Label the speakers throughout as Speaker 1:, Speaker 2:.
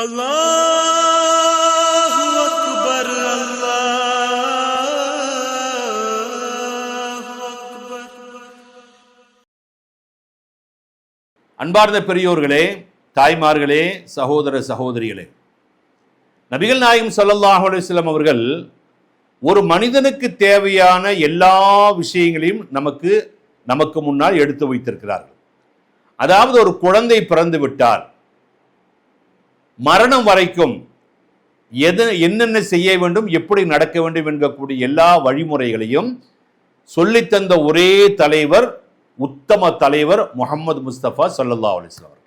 Speaker 1: அல்லாஹு அக்பர், அல்லாஹு அக்பர்.
Speaker 2: அன்பார்ந்த பெரியோர்களே, தாய்மார்களே, சகோதர சகோதரிகளே, நபிகள் நாயகம் ஸல்லல்லாஹு அலைஹி வஸல்லம் அவர்கள் ஒரு மனிதனுக்கு தேவையான எல்லா விஷயங்களையும் நமக்கு முன்னால் எடுத்து வைத்திருக்கிறார்கள். அதாவது ஒரு குழந்தை பிறந்து விட்டால் மரணம் வரைக்கும் என்னென்ன செய்ய வேண்டும், எப்படி நடக்க வேண்டும் என்கக்கூடிய எல்லா வழிமுறைகளையும் சொல்லித்தந்த ஒரே தலைவர், உத்தம தலைவர் முஹம்மது முஸ்தபா ஸல்லல்லாஹு அலைஹி வஸல்லம்.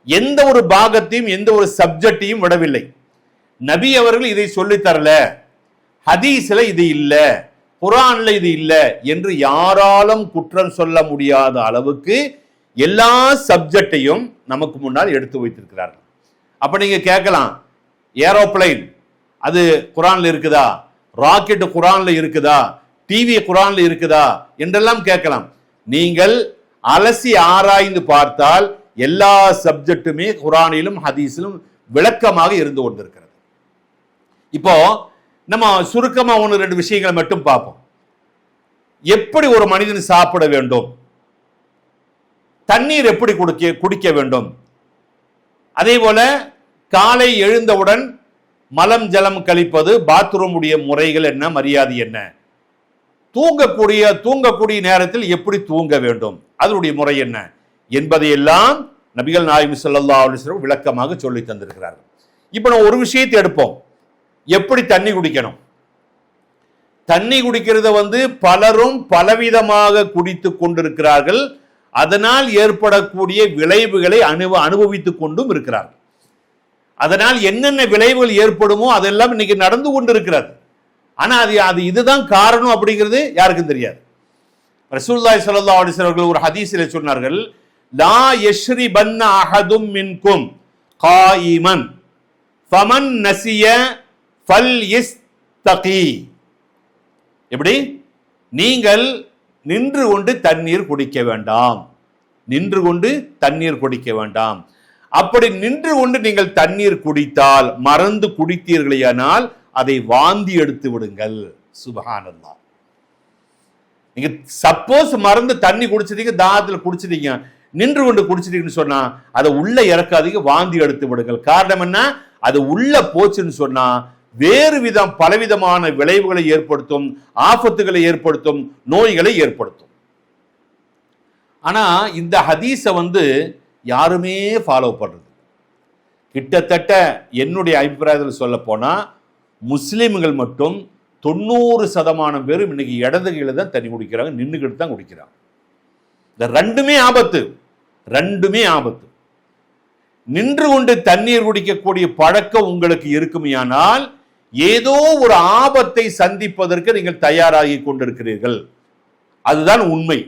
Speaker 2: எந்த ஒரு பாகத்தையும் எந்த ஒரு சப்ஜெக்டையும் விடவில்லை. நபி அவர்கள் இதை சொல்லித்தரல, ஹதீஸ்ல இது இல்ல, குர்ஆன்ல இது இல்ல என்று யாராலும் குற்றம் சொல்ல முடியாத அளவுக்கு எல்லா சப்ஜெக்டையும் நமக்கு முன்னால் எடுத்து வைத்திருக்கிறார்கள். அப்ப நீங்க கேட்கலாம், ஏரோப்ளைன் அது குர்ஆன்ல இருக்குதா, ராக்கெட் குர்ஆன்ல இருக்குதா, டிவி குர்ஆன்ல இருக்குதா என்றெல்லாம் கேட்கலாம். நீங்கள் அலசி ஆராய்ந்து பார்த்தால் எல்லா சப்ஜெக்டுமே குர்ஆனிலும் ஹதீஸிலும் விளக்கமாக இருந்து கொண்டிருக்கிறது. இப்போ நம்ம சுருக்கமா ஒன்று ரெண்டு விஷயங்களை மட்டும் பார்ப்போம். எப்படி ஒரு மனிதன் சாப்பிட வேண்டும், தண்ணீர் எப்படி குடிக்க வேண்டும், அதே போல காலை எழுந்தவுடன் மலம் ஜலம் கழிப்பது, பாத்ரூம் உடைய முறைகள் என்ன, மரியாதை என்ன, தூங்கக்கூடிய நேரத்தில் எப்படி தூங்க வேண்டும், அதனுடைய முறை என்ன என்பதையெல்லாம் நபிகள் நாயகம் ஸல்லல்லாஹு அலைஹி வஸல்லம் விளக்கமாக சொல்லி தந்திருக்கிறார்கள். இப்போ நம்ம ஒரு விஷயத்தை எடுப்போம். எப்படி தண்ணி குடிக்கணும்? தண்ணி குடிக்கிறத பலரும் பலவிதமாக குடித்து கொண்டிருக்கிறார்கள். அதனால் ஏற்படக்கூடிய விளைவுகளை அனுபவித்துக் கொண்டும் இருக்கிறார்கள். அதனால் என்னென்ன விளைவுகள் ஏற்படுமோ அதெல்லாம் இன்னைக்கு நடந்து கொண்டிருக்கிறது. ஆனா அது இதுதான் காரணம் அப்படிங்கிறது யாருக்கும் தெரியாது. ரசூலுல்லாஹி ஸல்லல்லாஹு அலைஹி வஸல்லம் அவர்கள் ஒரு ஹதீஸிலே சொன்னார்கள், லா யஷ்ரிபன்ன அஹதும் மின்கும் காயிமன் ஃபமன் நசிய ஃபல்யஸ்தகி. எப்படி? நீங்கள் நின்று கொண்டு தண்ணீர் குடிக்க வேண்டாம், நின்று கொண்டு தண்ணீர் குடிக்க வேண்டாம். அப்படி நின்று கொண்டு நீங்கள் தண்ணீர் குடித்தால், மறந்து குடித்தீர்களேயானால் அதை வாந்தி எடுத்து விடுங்கள். சுப்ஹானல்லாஹ். நீங்க சப்போஸ் மறந்து தண்ணி குடிச்சிட்டீங்க, தாகத்துல குடிச்சிட்டீங்க, நின்று கொண்டு குடிச்சிட்டீங்கன்னு சொன்னா அதை உள்ள இறக்காதீங்க, வாந்தி எடுத்து விடுங்கள். காரணம் என்ன? அது உள்ள போச்சுன்னு சொன்னா வேறு பலவிதமான விளைவுகளை ஏற்படுத்தும், ஆபத்துகளை ஏற்படுத்தும், நோய்களை ஏற்படுத்தும். ஆனா இந்த ஹதீஸை யாருமே ஃபாலோ பண்றது கிட்டத்தட்ட என்னுடைய அபிப்பிராயத்தில் சொல்ல போனா முஸ்லிம்கள் மட்டும் 90% பேரும் இன்னைக்கு இடது கையில தான் தண்ணி குடிக்கிறாங்க, நின்றுகிட்டு தான் குடிக்கிறாங்க. இந்த ரெண்டுமே ஆபத்து. நின்று கொண்டு தண்ணீர் குடிக்கக்கூடிய பழக்கம் உங்களுக்கு இருக்குமையானால் ஏதோ ஒரு ஆபத்தை சந்திப்பதற்கு நீங்கள் தயாராகி கொண்டிருக்கிறீர்கள். அதுதான் உண்மை.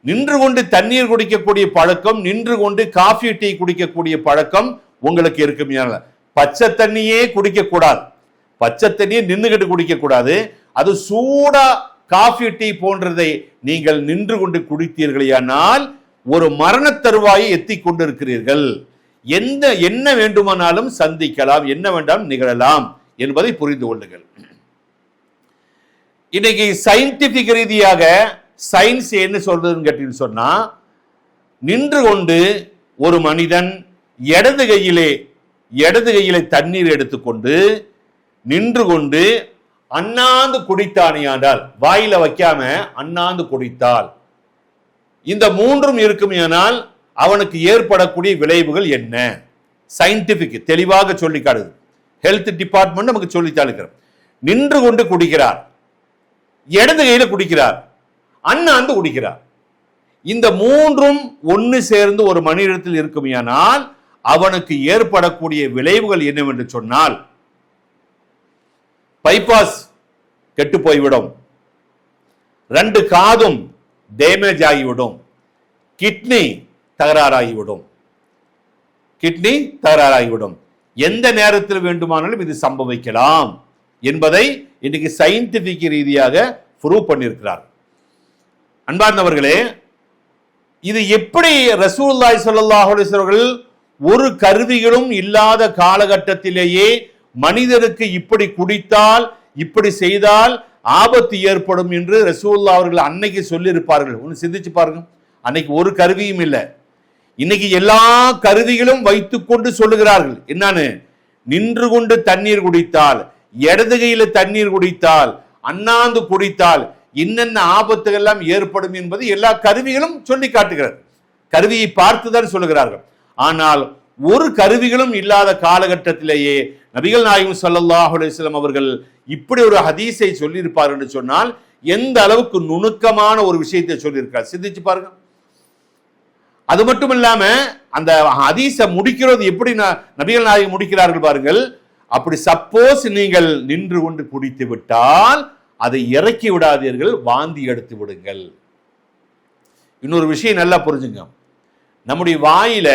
Speaker 2: நின்று கொண்டு தண்ணீர் குடிக்கக்கூடிய பழக்கம், நின்று கொண்டு காஃபி டீ குடிக்கக்கூடிய பழக்கம் உங்களுக்கு இருக்குமையானால், பச்சை தண்ணியே குடிக்க கூடாது, பச்சை தண்ணியே நின்றுகிட்டு குடிக்க கூடாது. அது சூடா காஃபி டீ போன்றதை நீங்கள் நின்று கொண்டு குடித்தீர்களானால் ஒரு மரண தருவாயை எத்திக் கொண்டிருக்கிறீர்கள். என்ன வேண்டுமானாலும் சந்திக்கலாம், என்ன வேண்டாம் நிகழலாம் என்பதை புரிந்து கொள்ளுங்கள். இன்னைக்கு சயின்டிபிக் ரீதியாக சயின்ஸ் என்ன சொல்றதுன்னு கேட்டீங்கன்னு சொன்னா, நின்று கொண்டு ஒரு மனிதன் இடது கையிலே தண்ணீர் எடுத்துக்கொண்டு நின்று கொண்டு அண்ணாந்து குடித்தானியாண்டால், வாயில வைக்காம அண்ணாந்து குடித்தால், இந்த மூன்றும் இருக்குமையானால் அவனுக்கு ஏற்படக்கூடிய விளைவுகள் என்ன? சயின்டிபிக் தெளிவாக சொல்லி காட்டுது. ஹெல்த் டிபார்ட்மெண்ட் நமக்கு சொல்லித்தாளுக்கிறார். நின்று கொண்டு குடிக்கிறார், இடது கையில குடிக்கிறார், அண்ணாந்து குடிக்கிறார். இந்த மூன்றும் ஒன்று சேர்ந்து ஒரு மனிதத்தில் இருக்குமையானால் அவனுக்கு ஏற்படக்கூடிய விளைவுகள் என்னவென்று சொன்னால், பைபாஸ் கெட்டு போய்விடும், 2 காதும் டேமேஜ் ஆகிவிடும், கிட்னி தகராறாகிவிடும். எந்த நேரத்தில் வேண்டுமானாலும் இது சம்பவிக்கலாம் என்பதை இன்னைக்கு சயின்டிபிக் ரீதியாக ப்ரூவ் பண்ணியிருக்கிறார். அன்பார்ந்தவர்களே, இது எப்படி ரசூலுல்லாஹி ஸல்லல்லாஹு அலைஹி வஸல்லம் ஒரு கருவிகளும் இல்லாத காலகட்டத்திலேயே மனிதனுக்கு இப்படி குடித்தால் இப்படி செய்தால் ஆபத்து ஏற்படும் என்று ரசூலுல்லாஹ் அவர்கள் அன்னைக்கு சொல்லி இருப்பார்கள். ஒன்று சிந்திச்சு பாருங்க. அன்னைக்கு ஒரு கருவியும் இல்லை. இன்னைக்கு எல்லா கருவிகளும் வைத்துக்கொண்டு சொல்லுகிறார்கள். என்னன்னு? நின்று கொண்டு தண்ணீர் குடித்தால், இடது கையில தண்ணீர் குடித்தால், அண்ணாந்து குடித்தால் என்னென்ன ஆபத்துகள் எல்லாம் ஏற்படும் என்பது எல்லா கருவிகளும் சொல்லி காட்டுகிறது. கருவியை பார்த்துதான் சொல்லுகிறார்கள். ஆனால் ஒரு கருவிகளும் இல்லாத காலகட்டத்திலேயே நபிகள் நாயகம் ஸல்லல்லாஹு அலைஹி வஸல்லம் அவர்கள் இப்படி ஒரு ஹதீஸை சொல்லியிருப்பார் என்று சொன்னால் எந்த அளவுக்கு நுணுக்கமான ஒரு விஷயத்தை சொல்லியிருக்கார் சிந்திச்சு பாருங்க. அது மட்டும் இல்லாம அந்த ஹதீஸை முடிக்கிறது எப்படி நபிகள் நாயகம் முடிக்கிறார்கள் பாருங்கள். அப்படி சப்போஸ் நீங்கள் நின்று கொண்டு குடித்து விட்டால் அதை இறக்கி விடாதீர்கள், வாந்தி எடுத்து விடுங்கள். இன்னொரு விஷயம் நல்லா புரிஞ்சுங்க. நம்முடைய வாயில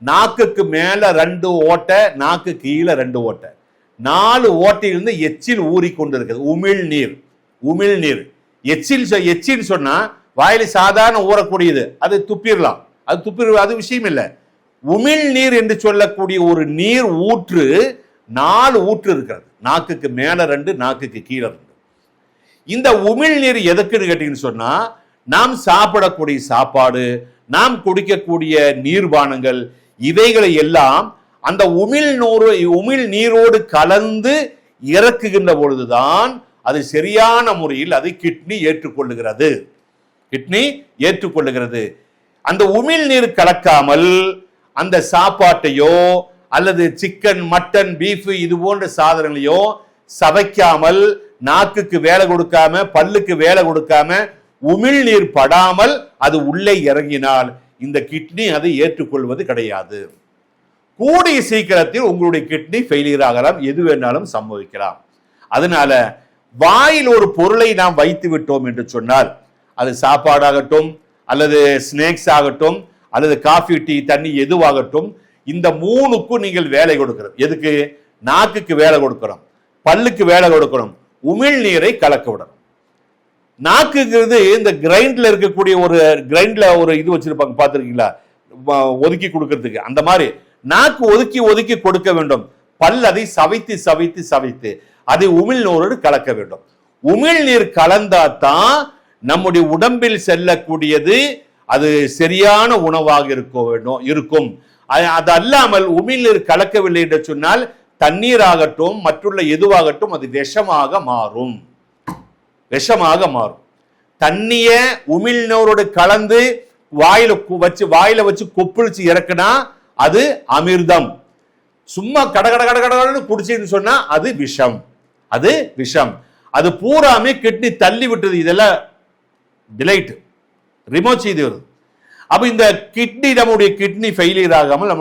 Speaker 2: நாக்குக்கு மேல 2 ஓட்டை, நாக்கு கீழே 2 ஓட்டை, 4 ஓட்டையிலிருந்து எச்சில் ஊறிக்கொண்டிருக்கிறது. உமிழ்நீர். எச்சில் சொன்னா வாயில சாதாரண ஊறக்கூடியது, அது துப்பிடலாம், அது விஷயம் இல்லை. உமிழ்நீர் என்று சொல்லக்கூடிய ஒரு நீர் ஊற்று 4 ஊற்று இருக்கிறது. நாக்குக்கு மேல 2, நாக்குக்கு கீழே 2. இந்த உமிழ்நீர் எதுக்குன்னு கேட்டீங்கன்னு சொன்னா, நாம் சாப்பிடக்கூடிய சாப்பாடு, நாம் குடிக்கக்கூடிய நீர்பானங்கள், இவைகளை எல்லாம் அந்த உமிழ் நீரோடு கலந்து இறக்குகின்ற பொழுதுதான் அது சரியான முறையில் அது கிட்னி ஏற்றுக்கொள்ளுகிறது. அந்த உமிழ் நீர் கலக்காமல் அந்த சாப்பாட்டையோ அல்லது சிக்கன், மட்டன், பீஃப் இது போன்ற சாதனங்களையோ சவைக்காமல், நாக்குக்கு வேலை கொடுக்காம, பல்லுக்கு வேலை கொடுக்காம, உமிழ்நீர் படாமல் அது உள்ளே இறங்கினால் இந்த கிட்னி அதை ஏற்றுக்கொள்வது கிடையாது. கூடிய சீக்கிரத்தில் உங்களுடைய கிட்னி ஃபெயிலியர் ஆகலாம், எது வேணாலும் சம்பவிக்கலாம். அதனால வாயில் ஒரு பொருளை நாம் வைத்து விட்டோம் என்று சொன்னால், அது சாப்பாடாகட்டும் அல்லது ஸ்நாக்ஸ் ஆகட்டும் அல்லது காஃபி, டீ, தண்ணி எதுவாகட்டும், இந்த 3க்கும் நீங்கள் வேலை கொடுக்கிறோம். எதுக்கு? நாக்குக்கு வேலை கொடுக்கிறோம், பல்லுக்கு வேலை கொடுக்கிறோம், உமிழ்நீரை கலக்க விடணும். நாக்குங்கிறது இந்த கிரைண்ட்ல இருக்கக்கூடிய ஒரு இது வச்சிருப்பாங்க, பார்த்துருக்கீங்களா? ஒதுக்கி கொடுக்கறதுக்கு. அந்த மாதிரி நாக்கு ஒதுக்கி கொடுக்க வேண்டும். பல் அதை சவைத்து அதை உமிழ்நீரோடு கலக்க வேண்டும். உமிழ்நீர் கலந்தாதான் நம்முடைய உடம்பில் செல்லக்கூடியது அது சரியான உணவாக இருக்கும். அது அல்லாமல் உமிழ்நீர் கலக்கவில்லை என்று சொன்னால் தண்ணீர் ஆகட்டும் மற்றுள்ள எதுவாகட்டும் அது விஷமாக மாறும். தண்ணிய உமிழ்நீரோடு கலந்து வாயில வச்சு கொப்பளிச்சு இறக்குனா அது அமிர்தம். சும்மா கடகடன்னு குடிச்சுன்னு சொன்னா அது விஷம். அது பூராமே கிட்னி தள்ளி விட்டது. இதெல்லாம் டிலைட் ரிமோட் செய்து வருது. அப்ப இந்த நம்முடைய கிட்னி ஃபெயிலியர் ஆகாமல்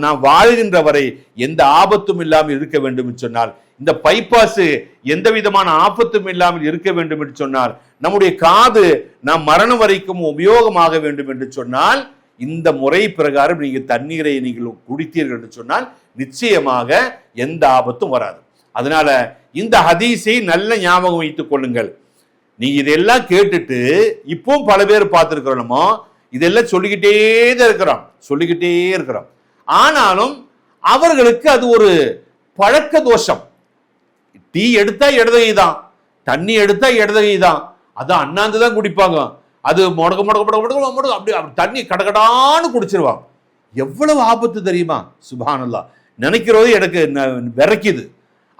Speaker 2: நாம் வாழ்கின்ற வரை எந்த ஆபத்தும் இல்லாமல் இருக்க வேண்டும் என்று சொன்னால், இந்த பைபாஸ் எந்த விதமான ஆபத்தும் இல்லாமல் இருக்க வேண்டும் என்று சொன்னால், நம்முடைய காது நாம் மரணம் வரைக்கும் உபயோகமாக வேண்டும் என்று சொன்னால், இந்த முறை பிரகாரம் நீங்க தண்ணீரை நீங்கள் குடித்தீர்கள் என்று சொன்னால் நிச்சயமாக எந்த ஆபத்தும் வராது. அதனால இந்த ஹதீஸை நல்ல ஞாபகம் வைத்துக் கொள்ளுங்கள். நீங்க இதெல்லாம் கேட்டுட்டு இப்பவும் பல பேர் பார்த்திருக்கிறோமோ, இதெல்லாம் சொல்லிக்கிட்டே இருக்கிறோம். ஆனாலும் அவர்களுக்கு அது ஒரு பழக்க தோஷம். டீ எடுத்தா இடதுகை தான், தண்ணி எடுத்தா இடதுகை தான், அதான் அண்ணாந்து தான் குடிப்பாங்க. அது முடக்க அப்படி தண்ணி கடகடான்னு குடிச்சிருவாங்க. எவ்வளவு ஆபத்து தெரியுமா? சுப்ஹானல்லாஹ், நினைக்கிறது எனக்கு விரைக்குது.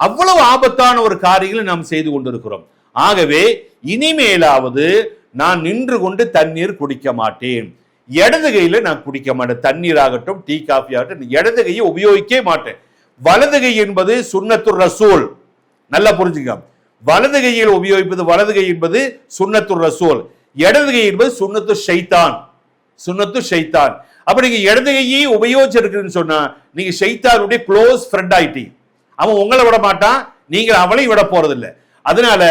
Speaker 2: அவ்வளவு ஆபத்தான ஒரு காரியங்களை நாம் செய்து கொண்டிருக்கிறோம். ஆகவே இனிமேலாவது நான் நின்று கொண்டு தண்ணீர் குடிக்க மாட்டேன். இடது கையில நான் குடிக்க மாட்டேன். தண்ணீர் ஆகட்டும், டீ, காஃபி ஆகட்டும், இடது கையை உபயோகிக்க மாட்டேன். வலது கை என்பது சுன்னத்துர் ரசூல். நல்லா புரிஞ்சுக்க. வலது கையில் உபயோகிப்பது வலது கை என்பது சுன்னத்துர் ரசூல், இடது கை என்பது சுன்னத்து ஷைத்தான். அப்ப நீங்க இடது கையை உபயோகிச்சிருக்குன்னு சொன்னா நீங்க ஷைத்தானுடைய க்ளோஸ் ஃப்ரெண்ட் ஆயிட்டீங்க. அவன் உங்களை விட மாட்டான், நீங்கள் அவளை விட போறதில்லை. அதனால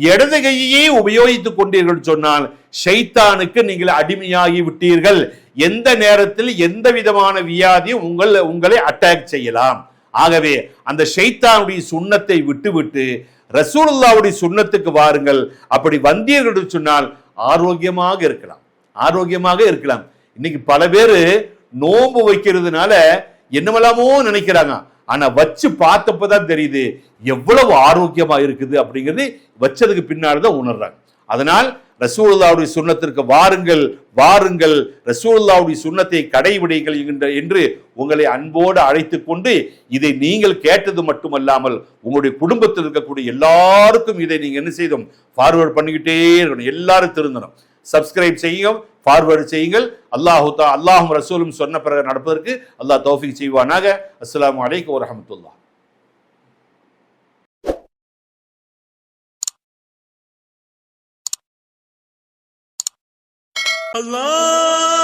Speaker 2: இடது கையை உபயோகித்துக் கொண்டீர்கள் சொன்னால் ஷைத்தானுக்கு நீங்கள் அடிமையாகி விட்டீர்கள். எந்த நேரத்தில் எந்த விதமான வியாதியும் உங்களை அட்டாக் செய்யலாம். ஆகவே அந்த ஷைத்தானுடைய சுன்னத்தை விட்டுவிட்டு ரசூலுல்லாஹ்வுடைய சுன்னத்துக்கு வாருங்கள். அப்படி வந்தீர்கள் சொன்னால் ஆரோக்கியமாக இருக்கலாம். இன்னைக்கு பல பேரு நோன்பு வைக்கிறதுனால என்னமெல்லாமோ நினைக்கிறாங்க. ஆனா வச்சு பார்த்தப்பதான் தெரியுது எவ்வளவு ஆரோக்கியமா இருக்குது அப்படிங்கிறது வச்சதுக்கு பின்னால்தான் உணர்றாங்க. அதனால் ரசூலுல்லாஹ்வுடைய சுன்னத்திற்கு வாருங்கள் வாருங்கள், ரசூலுல்லாஹ்வுடைய சுன்னத்தை கடைபிடிங்கள் என்று உங்களை அன்போடு அழைத்துக் கொண்டு, இதை நீங்கள் கேட்டது மட்டுமல்லாமல் உங்களுடைய குடும்பத்தில் இருக்கக்கூடிய எல்லாருக்கும் இதை நீங்க என்ன செய்தோம், ஃபார்வர்ட் பண்ணிக்கிட்டே இருக்கணும். எல்லாரும் திருந்தணும். சப்ஸ்கிரைப் செய்யுங்க, ஃபார்வர்ட் செய்யுங்கள். அல்லாஹும் ரசூலும் சொன்ன பிறகு நடப்பதற்கு அல்லாஹ் தௌஃபீக் செய்வானாக. அஸ்ஸலாமு அலைக்கும் வரஹ்மத்துல்லாஹ்.
Speaker 1: Allah